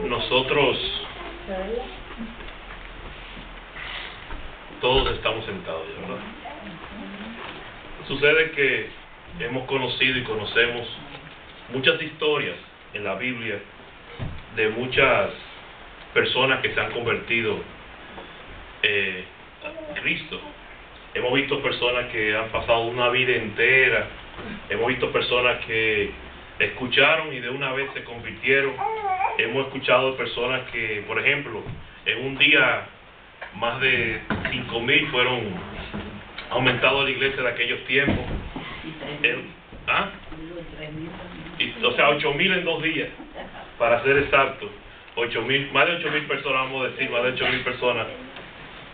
Nosotros todos estamos sentados, ¿verdad? Sucede que hemos conocido y conocemos muchas historias en la Biblia de muchas personas que se han convertido a Cristo. Hemos visto personas que han pasado una vida entera, hemos visto personas que escucharon y de una vez se convirtieron. Hemos escuchado de personas que, por ejemplo, en un día más de 5,000 fueron aumentados a la iglesia de aquellos tiempos. O sea, 8,000 en 2 días, para ser exacto. 8,000, más de 8,000 personas, vamos a decir, más de 8,000 personas.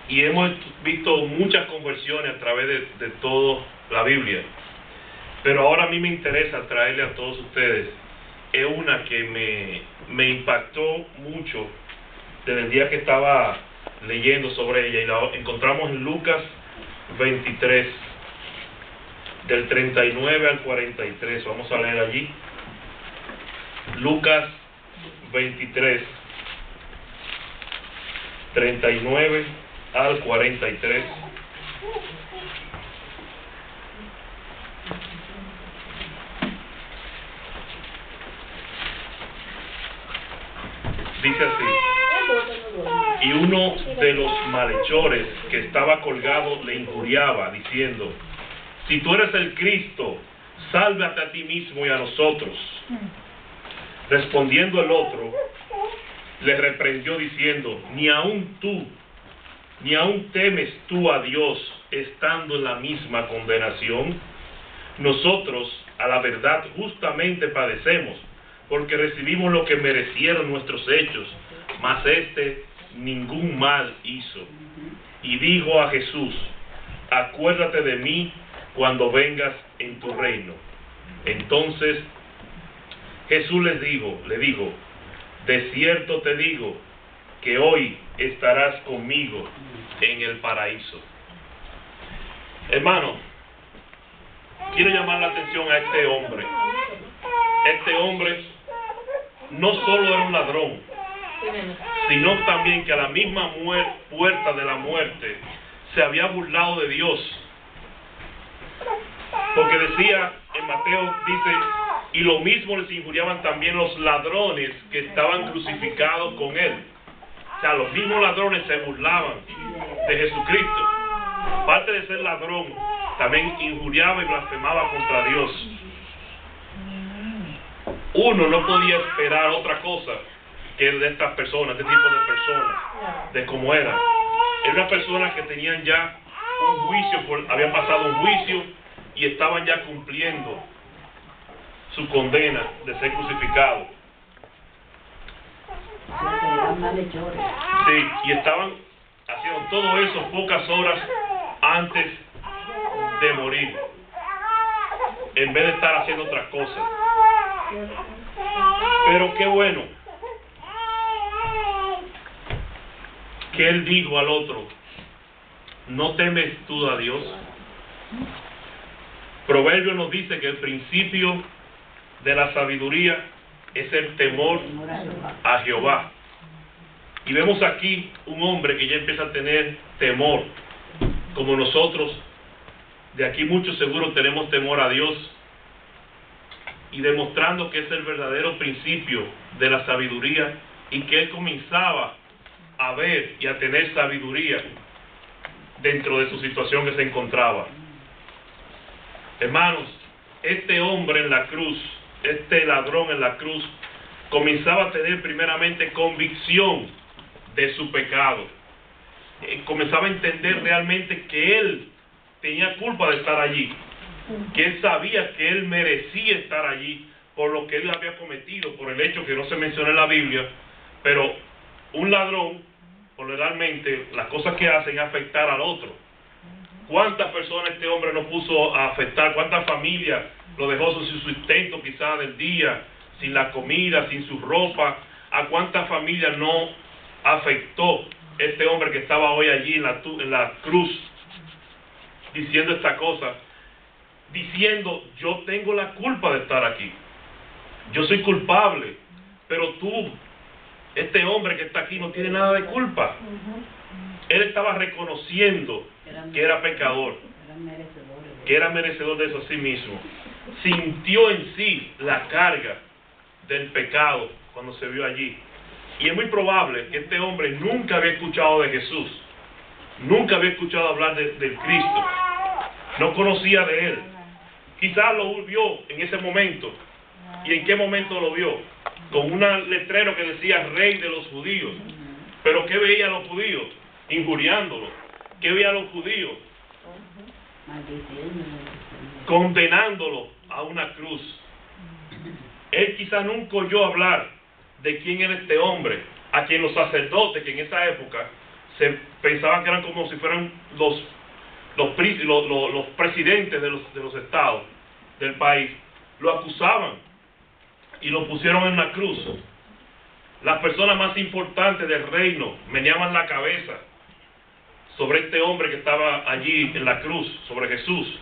Y hemos visto muchas conversiones a través de toda la Biblia. Pero ahora a mí me interesa traerle a todos ustedes, es una que me impactó mucho desde el día que estaba leyendo sobre ella, y la encontramos en Lucas 23, del 39 al 43. Vamos a leer allí. Lucas 23, 39 al 43. Dice así: y uno de los malhechores que estaba colgado le injuriaba, diciendo: si tú eres el Cristo, sálvate a ti mismo y a nosotros. Respondiendo el otro, le reprendió diciendo: ni aun temes tú a Dios, estando en la misma condenación. Nosotros, a la verdad, justamente padecemos, porque recibimos lo que merecieron nuestros hechos, mas éste ningún mal hizo. Y dijo a Jesús: acuérdate de mí cuando vengas en tu reino. Entonces Jesús le dijo: de cierto te digo que hoy estarás conmigo en el paraíso. Hermano, quiero llamar la atención a este hombre. Este hombre no solo era un ladrón, sino también que a la misma puerta de la muerte se había burlado de Dios. Porque decía en Mateo, dice: y lo mismo les injuriaban también los ladrones que estaban crucificados con él. O sea, los mismos ladrones se burlaban de Jesucristo. Aparte de ser ladrón, también injuriaba y blasfemaba contra Dios. Uno no podía esperar otra cosa que de estas personas, este tipo de personas, de cómo eran. Eran unas personas que tenían ya un juicio, habían pasado un juicio y estaban ya cumpliendo su condena de ser crucificado. Sí, y estaban haciendo todo eso pocas horas antes de morir, en vez de estar haciendo otras cosas. Pero qué bueno que él dijo al otro: ¿no temes tú a Dios? Proverbio nos dice que el principio de la sabiduría es el temor a Jehová. Y vemos aquí un hombre que ya empieza a tener temor, como nosotros. De aquí muchos seguro tenemos temor a Dios, y demostrando que es el verdadero principio de la sabiduría, y que él comenzaba a ver y a tener sabiduría dentro de su situación que se encontraba. Hermanos, este hombre en la cruz, este ladrón en la cruz, comenzaba a tener primeramente convicción de su pecado. Comenzaba a entender realmente que él tenía culpa de estar allí, que él sabía que él merecía estar allí por lo que él había cometido, por el hecho que no se menciona en la Biblia. Pero un ladrón, generalmente, las cosas que hacen es afectar al otro. ¿Cuántas personas este hombre no puso a afectar? ¿Cuántas familias lo dejó sin su sustento quizás del día, sin la comida, sin su ropa? ¿A cuántas familias no afectó este hombre que estaba hoy allí en la cruz, diciendo esta cosa? Diciendo: yo tengo la culpa de estar aquí. yo soy culpable, pero tú, este hombre que está aquí no tiene nada de culpa. Él estaba reconociendo que era pecador, que era merecedor de eso a sí mismo. Sintió en sí la carga del pecado cuando se vio allí. Y es muy probable que este hombre nunca había escuchado de Jesús, nunca había escuchado hablar del Cristo, no conocía de él. Quizás lo vio en ese momento. ¿Y en qué momento lo vio? Con un letrero que decía Rey de los Judíos. Pero ¿qué veían los judíos? Injuriándolo. ¿Qué veían los judíos? Condenándolo a una cruz. Él quizás nunca oyó hablar de quién era este hombre, a quien los sacerdotes, que en esa época se pensaban que eran como si fueran los presidentes de los estados del país, lo acusaban y lo pusieron en la cruz. Las personas más importantes del reino meneaban la cabeza sobre este hombre que estaba allí en la cruz, sobre Jesús.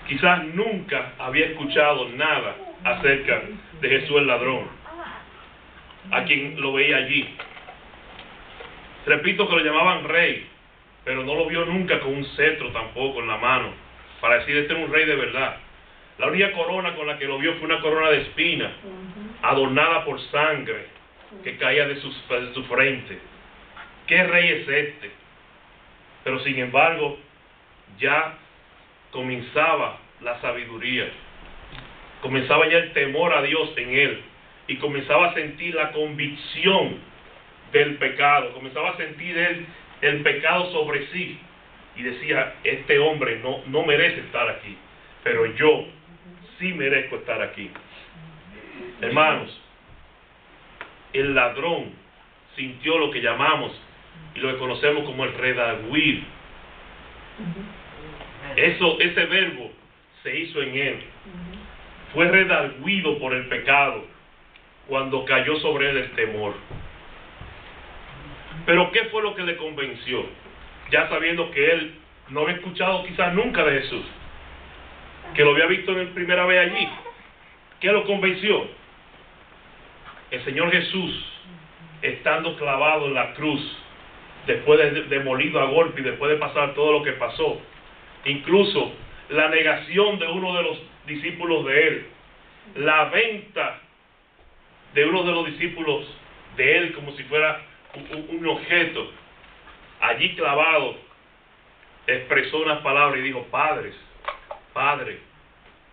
Quizás nunca había escuchado nada acerca de Jesús el ladrón, a quien lo veía allí. Repito que lo llamaban rey, pero no lo vio nunca con un cetro tampoco en la mano, para decir, este es un rey de verdad. La única corona con la que lo vio fue una corona de espinas, adornada por sangre, que caía de su frente. ¿Qué rey es este? Pero sin embargo, ya comenzaba la sabiduría, comenzaba ya el temor a Dios en él, y comenzaba a sentir la convicción del pecado, comenzaba a sentir él el pecado sobre sí, y decía, este hombre no merece estar aquí, pero yo sí merezco estar aquí. Hermanos, el ladrón sintió lo que llamamos y lo que conocemos como el redarguir. Ese verbo se hizo en él. Fue redarguido por el pecado cuando cayó sobre él el temor. Pero ¿qué fue lo que le convenció? Ya sabiendo que él no había escuchado quizás nunca de Jesús, que lo había visto en primera vez allí. ¿Qué lo convenció? El Señor Jesús, estando clavado en la cruz, después de molido a golpe y después de pasar todo lo que pasó, incluso la negación de uno de los discípulos de él, la venta de uno de los discípulos de él como si fuera un objeto, allí clavado, expresó unas palabras y dijo, Padre,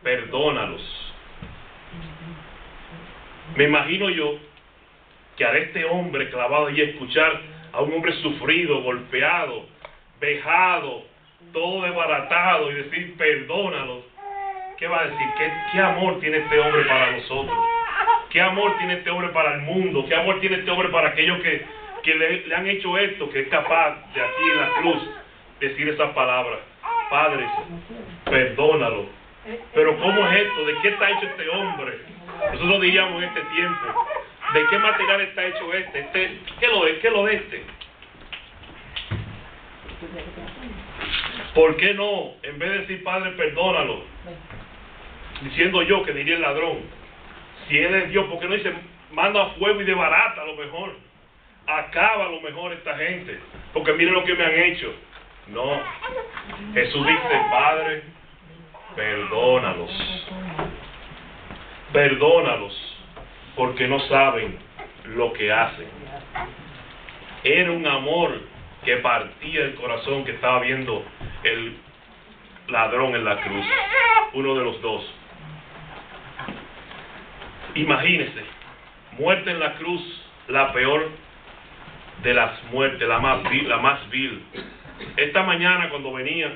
perdónalos. Me imagino yo que a este hombre clavado allí escuchar a un hombre sufrido, golpeado, vejado, todo desbaratado y decir perdónalos, ¿qué va a decir? ¿Qué amor tiene este hombre para nosotros? ¿Qué amor tiene este hombre para el mundo? ¿Qué amor tiene este hombre para aquellos que le han hecho esto, que es capaz de aquí en la cruz decir esas palabras? Padre, perdónalo. Pero ¿cómo es esto? ¿De qué está hecho este hombre? Nosotros diríamos en este tiempo, ¿de qué material está hecho este? ¿Qué lo de este? ¿Por qué no, en vez de decir Padre, perdónalo, diciendo yo que diría el ladrón, si él es Dios, ¿por qué no dice manda a fuego y desbarata a lo mejor? Acaba a lo mejor esta gente, porque miren lo que me han hecho. No, Jesús dice, Padre, perdónalos, porque no saben lo que hacen. Era un amor que partía el corazón que estaba viendo el ladrón en la cruz, uno de los dos. Imagínense, muerte en la cruz, la peor de las muertes, la más vil. Esta mañana cuando venía,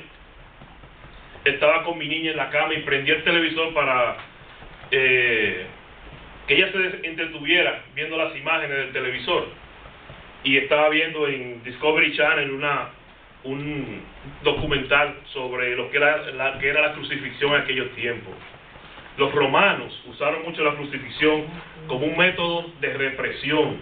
estaba con mi niña en la cama y prendí el televisor para que ella se entretuviera viendo las imágenes del televisor. Y estaba viendo en Discovery Channel un documental sobre lo que era la crucifixión en aquellos tiempos. Los romanos usaron mucho la crucifixión como un método de represión,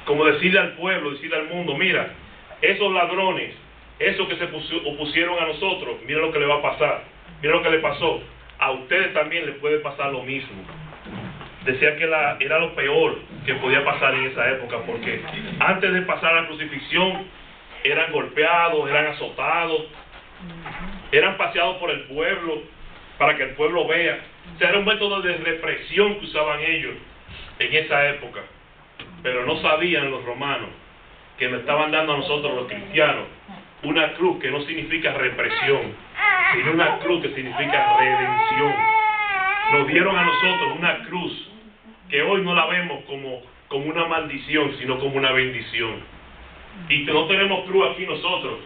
como decirle al pueblo, decirle al mundo, mira, esos ladrones, esos que se opusieron a nosotros, mira lo que le va a pasar, mira lo que le pasó, a ustedes también les puede pasar lo mismo. decía que era lo peor que podía pasar en esa época, porque antes de pasar a la crucifixión eran golpeados, eran azotados, eran paseados por el pueblo para que el pueblo vea. O sea, era un método de represión que usaban ellos en esa época. Pero no sabían los romanos que nos estaban dando a nosotros los cristianos una cruz que no significa represión, sino una cruz que significa redención. Nos dieron a nosotros una cruz que hoy no la vemos como una maldición, sino como una bendición. Y que no tenemos cruz aquí nosotros,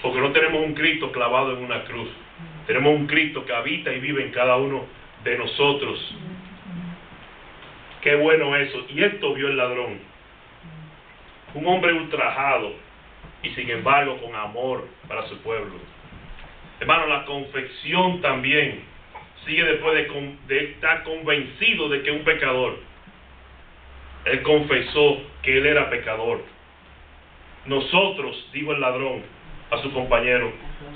porque no tenemos un Cristo clavado en una cruz. Tenemos un Cristo que habita y vive en cada uno de nosotros. Qué bueno eso. Y esto vio el ladrón. Un hombre ultrajado y sin embargo con amor para su pueblo. Hermano, la confesión también sigue después de estar convencido de que es un pecador. Él confesó que él era pecador. Nosotros, dijo el ladrón a su compañero,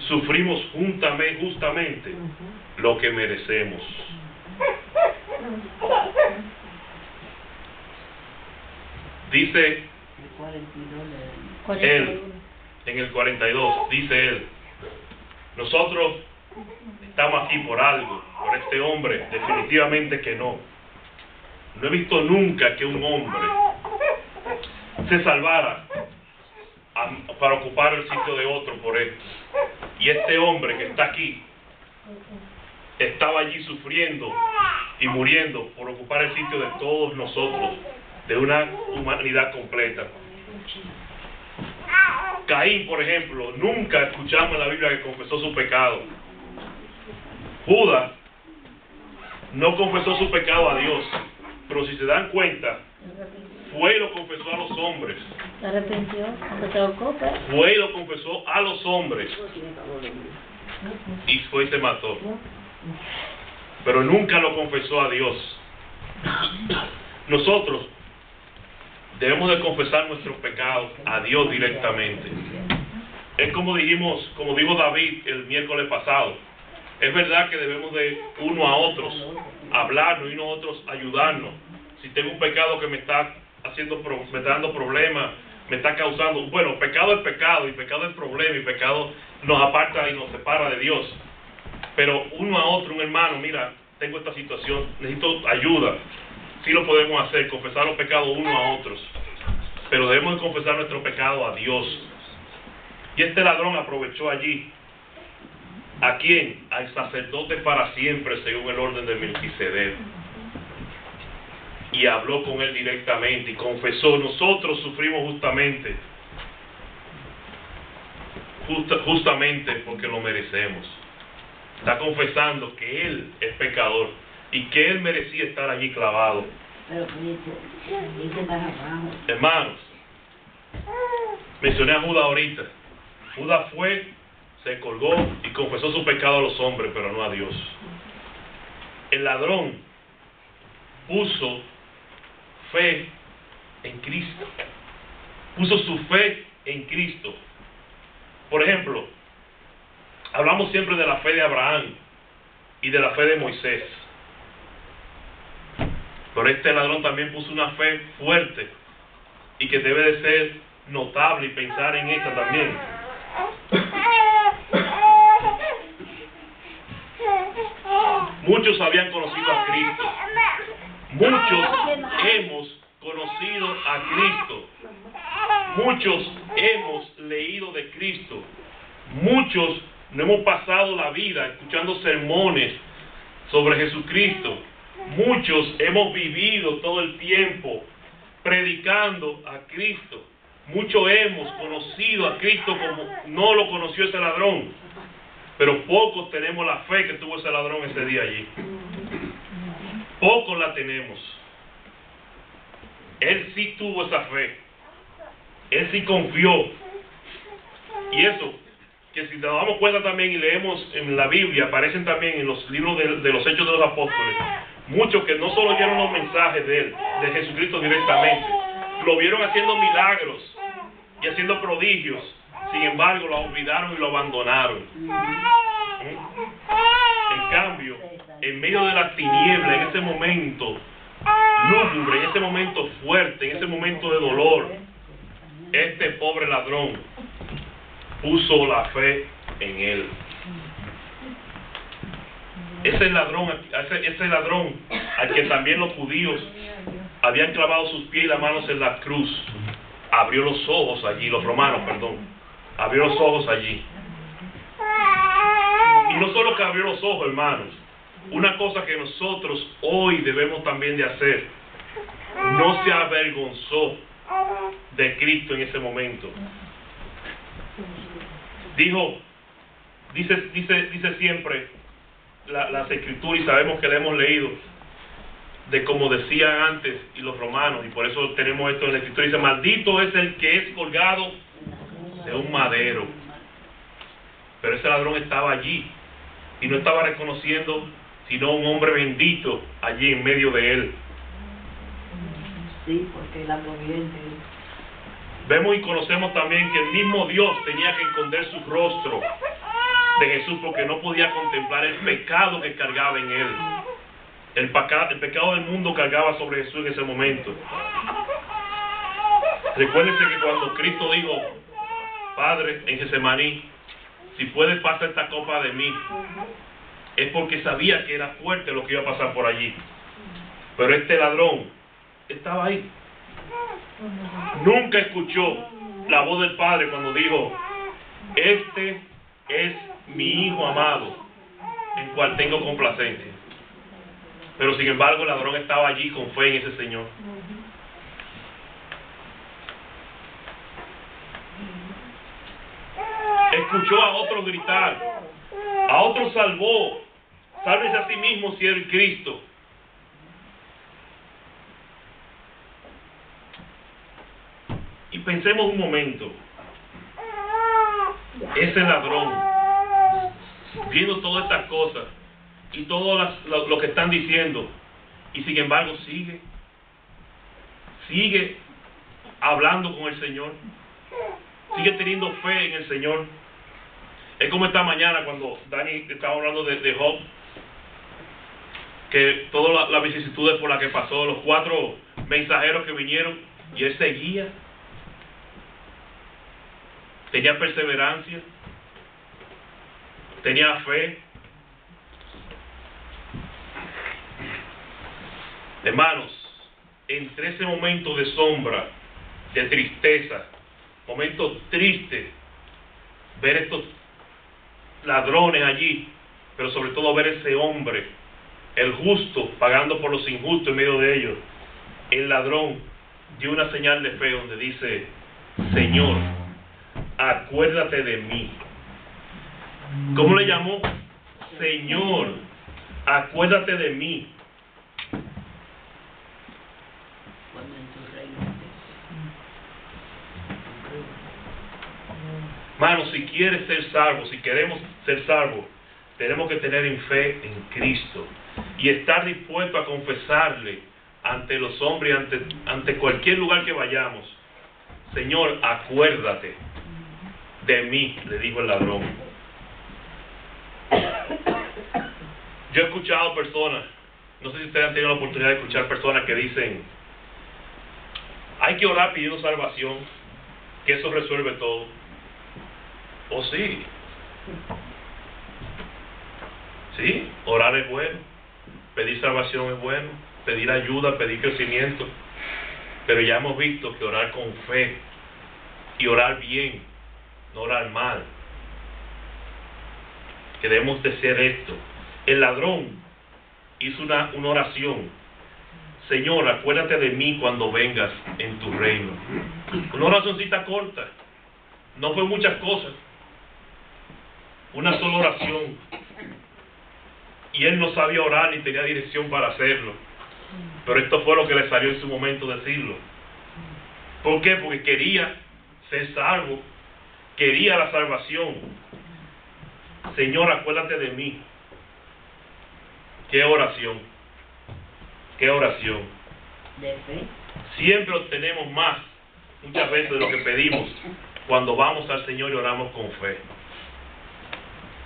sufrimos justamente lo que merecemos. Dice él, en el 42, dice él, nosotros estamos aquí por algo, por este hombre, definitivamente que no. No he visto nunca que un hombre se salvara para ocupar el sitio de otro por esto. Y este hombre que está aquí estaba allí sufriendo y muriendo por ocupar el sitio de todos nosotros, de una humanidad completa. Caín, por ejemplo, nunca escuchamos en la Biblia que confesó su pecado. Judas no confesó su pecado a Dios, pero si se dan cuenta, fue y lo confesó a los hombres. ¿Se arrepintió? ¿Se tocó? Fue y lo confesó a los hombres. Y fue y se mató. Pero nunca lo confesó a Dios. Nosotros debemos de confesar nuestros pecados a Dios directamente. Es como dijo David el miércoles pasado. Es verdad que debemos de uno a otros hablarnos y nosotros ayudarnos. Si tengo un pecado que me está dando problemas, me está causando, bueno, pecado es pecado, y pecado es problema, y pecado nos aparta y nos separa de Dios. Pero uno a otro, un hermano, mira, tengo esta situación, necesito ayuda. Sí lo podemos hacer, confesar los pecados uno a otros. Pero debemos de confesar nuestro pecado a Dios. Y este ladrón aprovechó allí. ¿A quién? Al sacerdote para siempre, según el orden de Melquisedec. Y habló con él directamente y confesó, nosotros sufrimos justamente porque lo merecemos. Está confesando que él es pecador y que él merecía estar allí clavado. Hermanos, mencioné a Judas ahorita. Judas fue, se colgó y confesó su pecado a los hombres, pero no a Dios. El ladrón puso fe en Cristo. Puso su fe en Cristo. Por ejemplo, hablamos siempre de la fe de Abraham y de la fe de Moisés. Pero este ladrón también puso una fe fuerte y que debe de ser notable y pensar en esta también. Muchos habían conocido a Cristo. Muchos hemos conocido a Cristo. Muchos hemos leído de Cristo. Muchos no hemos pasado la vida escuchando sermones sobre Jesucristo. Muchos hemos vivido todo el tiempo predicando a Cristo. Muchos hemos conocido a Cristo como no lo conoció ese ladrón. Pero pocos tenemos la fe que tuvo ese ladrón ese día allí. Pocos la tenemos. Él sí tuvo esa fe. Él sí confió. Y eso, que si nos damos cuenta también y leemos en la Biblia, aparecen también en los libros de los Hechos de los Apóstoles, muchos que no solo oyeron los mensajes de él, de Jesucristo directamente, lo vieron haciendo milagros y haciendo prodigios. Sin embargo, lo olvidaron y lo abandonaron. En cambio, en medio de la tiniebla, en ese momento lúgubre, en ese momento fuerte, en ese momento de dolor, este pobre ladrón puso la fe en él. Ese ladrón al que también los judíos habían clavado sus pies y las manos en la cruz, abrió los ojos allí, los romanos, perdón, abrió los ojos allí. Y no solo que abrió los ojos, hermanos, una cosa que nosotros hoy debemos también de hacer, no se avergonzó de Cristo en ese momento. Dice siempre las escrituras, y sabemos que la hemos leído, de como decían antes y los romanos, y por eso tenemos esto en la escritura, dice: maldito es el que es colgado de un madero. Pero ese ladrón estaba allí y no estaba reconociendo sino un hombre bendito allí en medio de él. Sí, porque la providencia. Vemos y conocemos también que el mismo Dios tenía que esconder su rostro de Jesús porque no podía contemplar el pecado que cargaba en él. El pecado del mundo cargaba sobre Jesús en ese momento. Recuérdense que cuando Cristo dijo: Padre, en Getsemaní, si puedes pasar esta copa de mí, es porque sabía que era fuerte lo que iba a pasar por allí. Pero este ladrón estaba ahí. Nunca escuchó la voz del Padre cuando dijo: este es mi Hijo amado, en cual tengo complacencia. Pero sin embargo el ladrón estaba allí con fe en ese Señor. Escuchó a otros gritar, a otros salvó: sálvese a sí mismo si es el Cristo. Y pensemos un momento, ese ladrón, viendo todas estas cosas y todo lo que están diciendo, y sin embargo sigue hablando con el Señor, sigue teniendo fe en el Señor. Es como esta mañana cuando Dani estaba hablando de Job, que todas las vicisitudes por las que pasó, los 4 mensajeros que vinieron, y él seguía. Tenía perseverancia, tenía fe. Hermanos, entre ese momento de sombra, de tristeza, momento triste, ver estos ladrones allí, pero sobre todo ver ese hombre, el justo, pagando por los injustos en medio de ellos, el ladrón dio una señal de fe donde dice: Señor, acuérdate de mí. ¿Cómo le llamó? Señor, acuérdate de mí. Hermanos, si quieres ser salvo, si queremos ser salvos, tenemos que tener fe en Cristo y estar dispuesto a confesarle ante los hombres, ante cualquier lugar que vayamos: Señor, acuérdate de mí, le dijo el ladrón. Yo he escuchado personas, no sé si ustedes han tenido la oportunidad de escuchar personas que dicen: hay que orar pidiendo salvación, que eso resuelve todo. ¿Oh, sí? Sí, orar es bueno, pedir salvación es bueno, pedir ayuda, pedir crecimiento, pero ya hemos visto que orar con fe y orar bien, no orar mal, que debemos de ser esto. El ladrón hizo una oración: Señor, acuérdate de mí cuando vengas en tu reino. Una oracioncita corta, no fue muchas cosas, una sola oración. Y él no sabía orar ni tenía dirección para hacerlo, pero esto fue lo que le salió en su momento decirlo. ¿Por qué? Porque quería ser salvo, quería la salvación. Señor, acuérdate de mí. ¡Qué oración! ¡Qué oración! De fe. Siempre obtenemos más, muchas veces, de lo que pedimos cuando vamos al Señor y oramos con fe.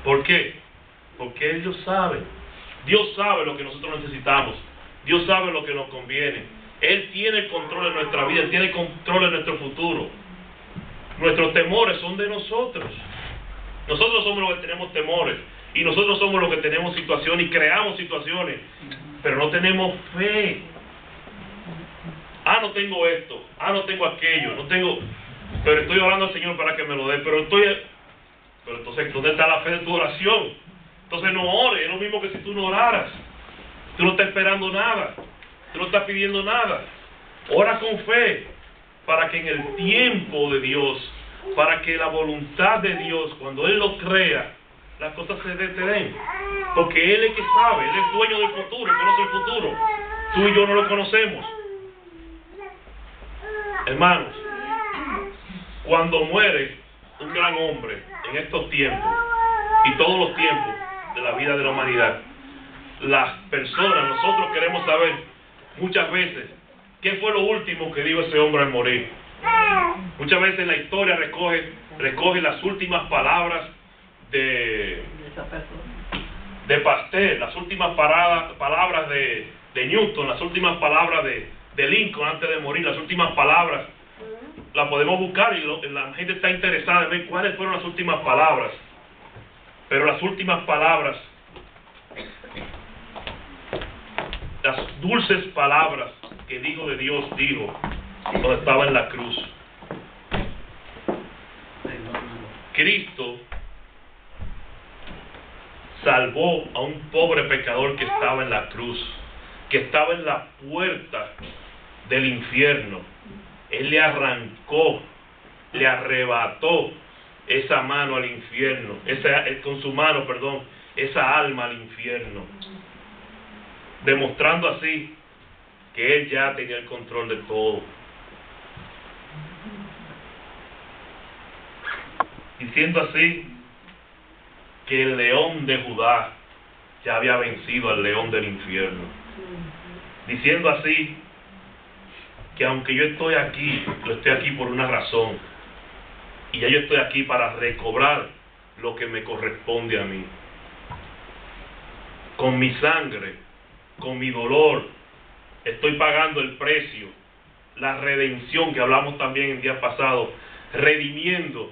¿Por qué? Porque ellos saben Dios sabe lo que nosotros necesitamos. Dios sabe lo que nos conviene. Él tiene el control de nuestra vida. Él tiene el control de nuestro futuro. Nuestros temores son de nosotros. Nosotros somos los que tenemos temores. Y nosotros somos los que tenemos situaciones y creamos situaciones. Pero no tenemos fe. No tengo esto. No tengo aquello. No tengo... Pero estoy orando al Señor para que me lo dé. Pero entonces, ¿dónde está la fe de tu oración? Entonces no ores. Es lo mismo que si tú no oraras. Tú no estás esperando nada. Tú no estás pidiendo nada. Ora con fe para que en el tiempo de Dios, para que la voluntad de Dios, cuando Él lo crea, las cosas te den. Porque Él es el que sabe. Él es el dueño del futuro. Él conoce el futuro. Tú y yo no lo conocemos. Hermanos, cuando muere un gran hombre en estos tiempos y todos los tiempos de la vida de la humanidad, las personas, nosotros queremos saber muchas veces qué fue lo último que dijo ese hombre al morir. Muchas veces la historia recoge las últimas palabras de Pasteur, las últimas palabras de Newton, las últimas palabras de Lincoln antes de morir, las últimas palabras. La podemos buscar y la gente está interesada en ver cuáles fueron las últimas palabras. Pero las últimas palabras, las dulces palabras que el Hijo de Dios dijo cuando estaba en la cruz. Cristo salvó a un pobre pecador que estaba en la cruz, que estaba en la puerta del infierno. Él le arrancó, le arrebató esa mano al infierno, con su mano, esa alma al infierno, demostrando así que Él ya tenía el control de todo. Diciendo así que el león de Judá ya había vencido al león del infierno. Diciendo así que aunque yo estoy aquí por una razón, y ya yo estoy aquí para recobrar lo que me corresponde a mí. Con mi sangre, con mi dolor, estoy pagando el precio, la redención que hablamos también el día pasado, redimiendo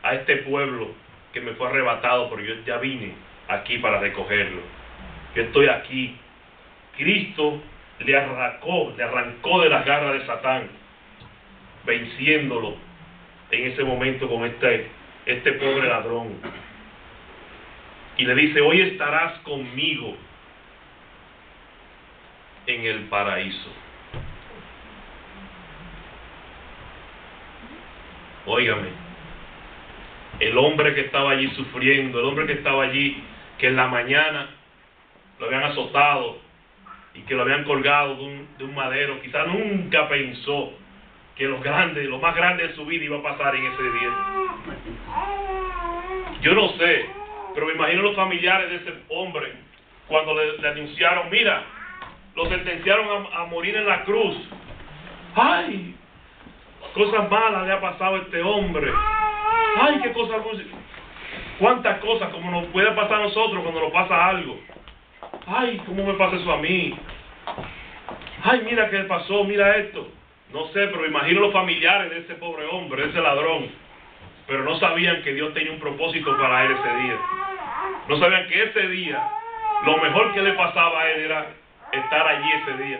a este pueblo que me fue arrebatado, pero yo ya vine aquí para recogerlo. Yo estoy aquí. Cristo le arrancó de las garras de Satán, venciéndolo en ese momento con este pobre ladrón. Y le dice: hoy estarás conmigo en el paraíso. Óigame, el hombre que estaba allí sufriendo, el hombre que estaba allí, que en la mañana lo habían azotado y que lo habían colgado de un madero, quizá nunca pensó que lo más grande de su vida iba a pasar en ese día. Yo no sé, pero me imagino los familiares de ese hombre cuando le anunciaron: mira, lo sentenciaron a morir en la cruz. ¡Ay! Cosas malas le ha pasado a este hombre. ¡Ay, qué cosas! ¿Cuántas cosas como nos puede pasar a nosotros cuando nos pasa algo? ¡Ay, cómo me pasa eso a mí! ¡Ay, mira qué pasó! ¡Mira esto! No sé, pero imagino los familiares de ese pobre hombre, de ese ladrón. Pero no sabían que Dios tenía un propósito para él ese día. No sabían que ese día, lo mejor que le pasaba a él era estar allí ese día.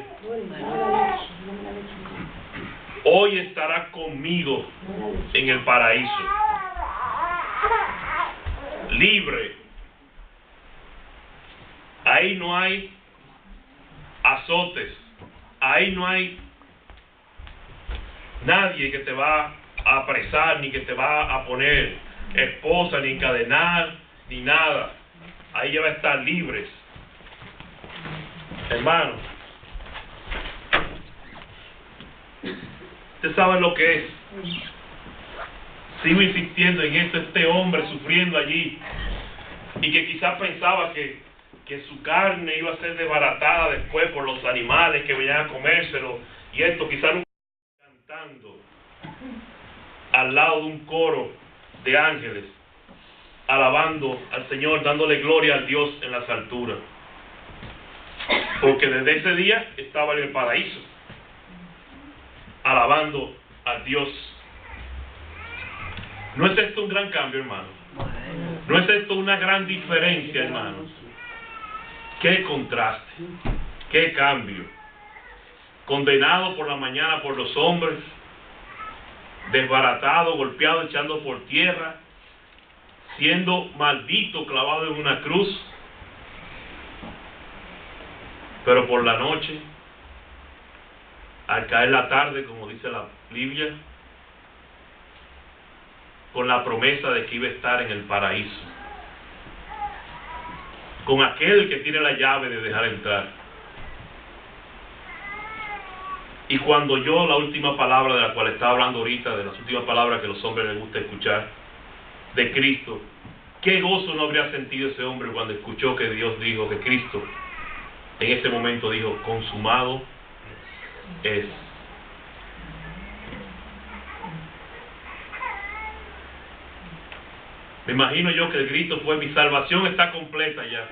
Hoy estará conmigo en el paraíso. Libre. Ahí no hay azotes. Ahí no hay nadie que te va a apresar, ni que te va a poner esposa, ni encadenar, ni nada. Ahí ya va a estar libres. Hermanos, ustedes saben lo que es. Sigo insistiendo en esto, este hombre sufriendo allí, y que quizás pensaba que su carne iba a ser desbaratada después por los animales que venían a comérselo, y esto quizás nunca cantando al lado de un coro de ángeles, alabando al Señor, dándole gloria al Dios en las alturas. Porque desde ese día estaba en el paraíso, alabando a Dios. ¿No es esto un gran cambio, hermano? Bueno. ¿No es esto una gran diferencia, hermanos? ¡Qué contraste! ¡Qué cambio! Condenado por la mañana por los hombres, desbaratado, golpeado, echando por tierra, siendo maldito, clavado en una cruz, pero por la noche, al caer la tarde, como dice la Biblia, con la promesa de que iba a estar en el paraíso, con aquel que tiene la llave de dejar entrar. Y cuando oyó la última palabra de la cual estaba hablando ahorita, de las últimas palabras que a los hombres les gusta escuchar, de Cristo, qué gozo no habría sentido ese hombre cuando escuchó que Dios dijo, que Cristo en ese momento dijo, consumado es. Me imagino yo que el grito fue, mi salvación está completa ya.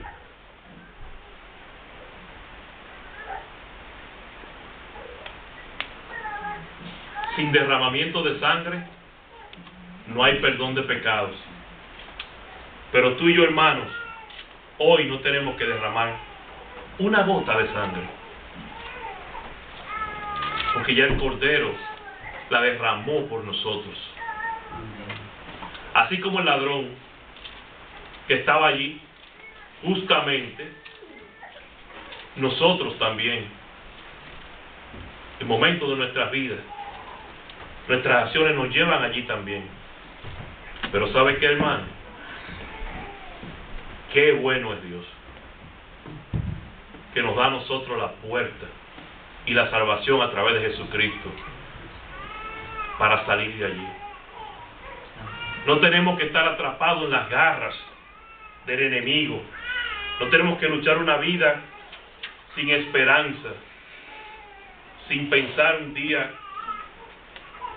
Sin derramamiento de sangre, no hay perdón de pecados. Pero tú y yo, hermanos, hoy no tenemos que derramar una gota de sangre. Porque ya el Cordero la derramó por nosotros. Así como el ladrón que estaba allí, justamente, nosotros también, en momentos de nuestras vidas, nuestras acciones nos llevan allí también. Pero ¿sabe qué, hermano? Qué bueno es Dios, que nos da a nosotros la puerta y la salvación a través de Jesucristo para salir de allí. No tenemos que estar atrapados en las garras del enemigo. No tenemos que luchar una vida sin esperanza, sin pensar un día,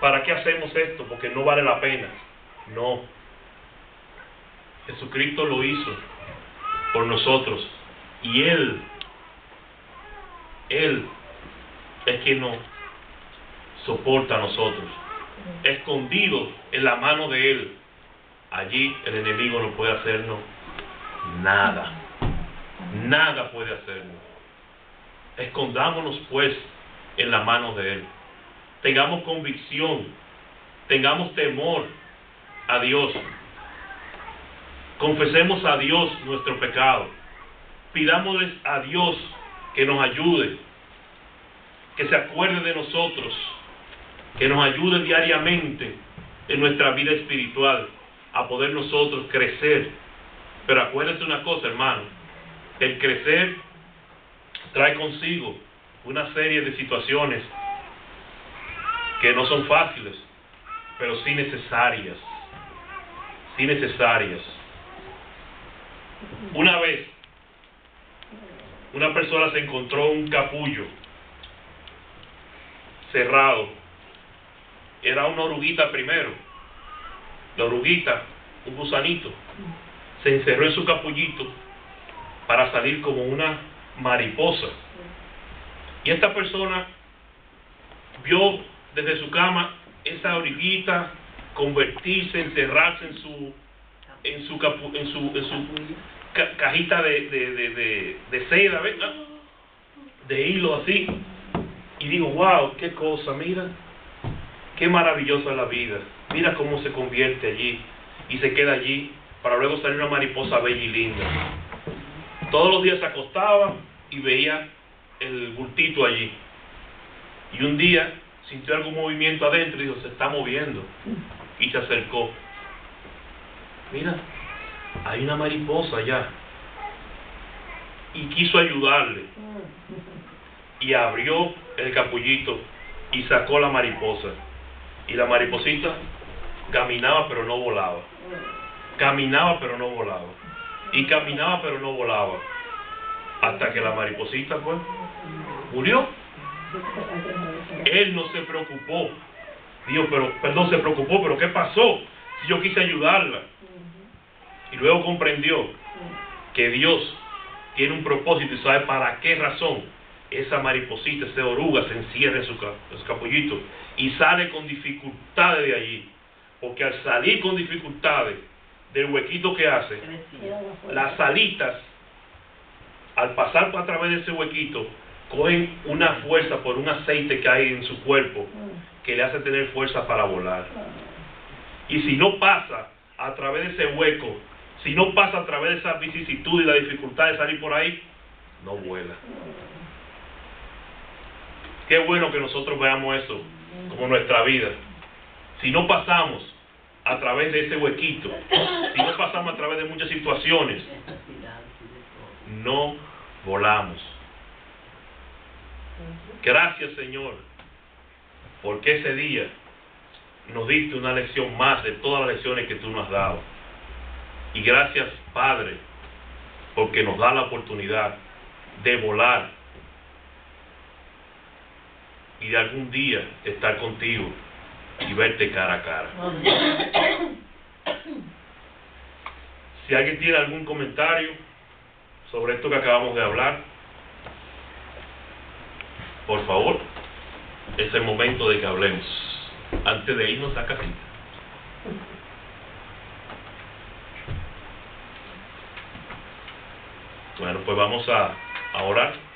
¿para qué hacemos esto? Porque no vale la pena. No. Jesucristo lo hizo por nosotros. Y Él es quien nos soporta a nosotros. Escondido en la mano de Él, allí el enemigo no puede hacernos nada. Nada puede hacernos. Escondámonos pues en la mano de Él. Tengamos convicción, tengamos temor a Dios. Confesemos a Dios nuestro pecado. Pidámosles a Dios que nos ayude, que se acuerde de nosotros, que nos ayude diariamente en nuestra vida espiritual a poder nosotros crecer. Pero acuérdense una cosa, hermano, el crecer trae consigo una serie de situaciones que no son fáciles, pero sí necesarias. Sí necesarias. Una vez, una persona se encontró un capullo cerrado. Era una oruguita primero. La oruguita, un gusanito, se encerró en su capullito para salir como una mariposa. Y esta persona vio desde su cama esa oruguita convertirse, encerrarse en su cajita de seda, ¿verdad? De hilo así. Y digo, wow, qué cosa, mira, qué maravillosa es la vida. Mira cómo se convierte allí y se queda allí para luego salir una mariposa bella y linda. Todos los días se acostaba y veía el bultito allí. Y un día sintió algún movimiento adentro y dijo, se está moviendo. Y se acercó. Mira, hay una mariposa allá. Y quiso ayudarle. Y abrió el capullito y sacó la mariposa. Y la mariposita caminaba pero no volaba. Caminaba pero no volaba. Y caminaba pero no volaba. Hasta que la mariposita pues murió. Él no se preocupó. Dijo, se preocupó, pero ¿qué pasó? Si yo quise ayudarla. Y luego comprendió que Dios tiene un propósito y sabe para qué razón esa mariposita, esa oruga se encierra en su capullito y sale con dificultades de allí, porque al salir con dificultades del huequito que hace, las alitas, al pasar a través de ese huequito, cogen una fuerza por un aceite que hay en su cuerpo que le hace tener fuerza para volar. Y si no pasa a través de ese hueco, si no pasa a través de esa vicisitud y la dificultad de salir por ahí, no vuela. Qué bueno que nosotros veamos eso como nuestra vida. Si no pasamos a través de ese huequito, si no pasamos a través de muchas situaciones, no volamos. Gracias, Señor, porque ese día nos diste una lección más de todas las lecciones que tú nos has dado. Y gracias, Padre, porque nos da la oportunidad de volar y de algún día estar contigo y verte cara a cara. Si alguien tiene algún comentario sobre esto que acabamos de hablar, por favor, es el momento de que hablemos antes de irnos a casita. Bueno, pues vamos a orar.